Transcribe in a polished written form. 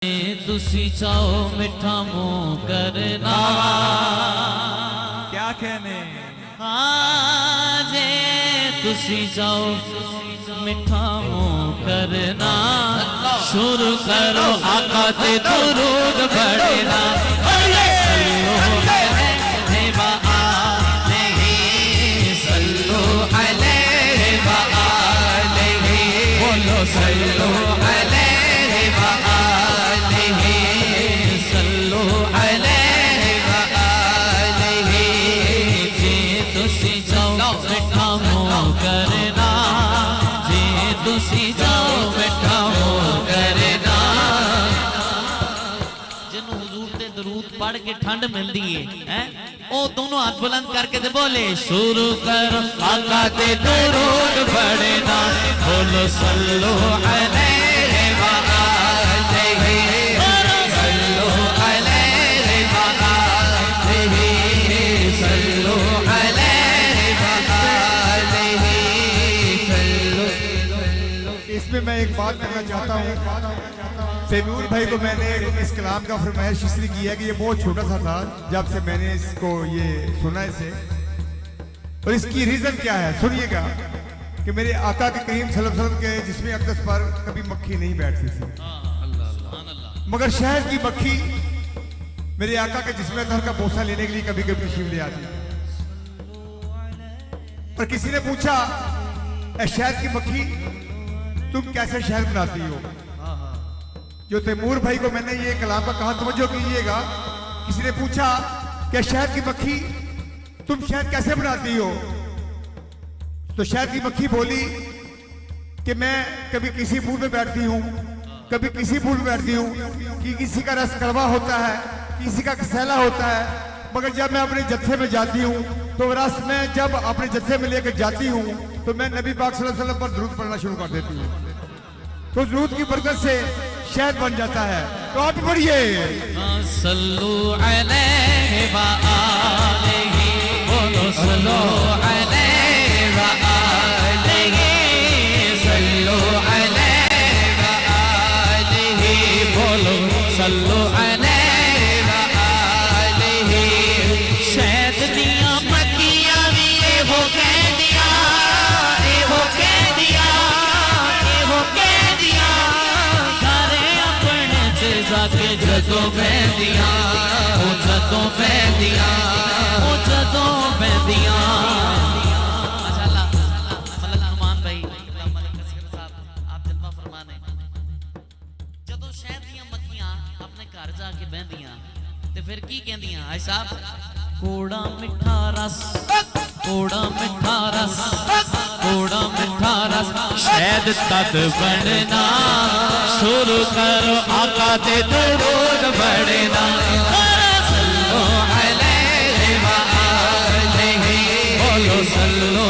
तुसी चाहो मिठा मुँह करना क्या कहने हाँ जे तुसी चाहो मिठा मुँह करना शुरू करो आका ते दुरूद पढ़ना बोलो सल्लो पढ़ के ठंड मिलती है वो दोनों हाथ बुलंद करके दे बोले शुरू कर आका ते दुरूद पढ़ना बोलो सल्लो अलैहि व आलिहि सल्लो अलैहि व आलिहि सल्लो अलैहि व आलिहि सल्लो। इसमें मैं एक बात कहना चाहता हूँ। तैमूर भाई को मैंने इस कलाम का फरमाइश इसलिए किया कि ये बहुत छोटा सा था जब से मैंने इसको ये सुना इसे, और इसकी रीजन क्या है सुनिएगा कि मेरे आका के करीम सल्लल्लाहु अलैहि वसल्लम के जिस्म अक़दस पर कभी मक्खी नहीं बैठती थी, मगर शहद की मक्खी मेरे आका के जिस्म अक़दस का बोसा लेने के लिए कभी कभी तशरीफ ले आती। पर किसी ने पूछा शहद की मक्खी तुम कैसे शहद बनाती हो? जो तैमूर भाई को मैंने ये कलाम का कहा तवज्जो कीजिएगा, किसी ने पूछा कि शहद की मक्खी तुम शहद कैसे बनाती हो? तो शहद की मक्खी बोली कि मैं कभी किसी फूल में बैठती हूँ, कभी किसी फूल में बैठती हूँ कि किसी का रस कड़वा होता है, किसी का कसैला होता है, मगर जब मैं अपने जत्थे में जाती हूँ तो रस में जब अपने जत्थे में लेकर जाती हूँ तो मैं नबी पाक सल्लल्लाहु अलैहि वसल्लम पर दुरूद पढ़ना शुरू कर देती हूँ, तो दुरूद की बरकत से शहद बन जाता है। तो आप पढ़िए सल्लु अलैहि व आलिहि बोलो सल्लु अलैहि व आलिहि सल्लु अलैहि व आलिहि बोलो सल्लु अलैहि व आलिहि। शहद दियां मक्खियां भी हो कह दिया हो कह दिया हो कह दिया जाके जदों बहदियां ओ जदों बहदियां ओ जदों बहदियां। माशाअल्लाह मलक नुमान भाई मलक कसीर साहब आप जलवा फरमाने जदों शहद दियां मक्खियां अपने घर जाके बहदियां ते फिर की कहंदियां आई साहब कोड़ा मिठा रस कोड़ा मिठा रस कोड़ा मिठा रस शहद तद बनना शुरू करो आका ते दुरूद पढ़ना सल्लो अलैहि व आलिहि बोलो सल्लो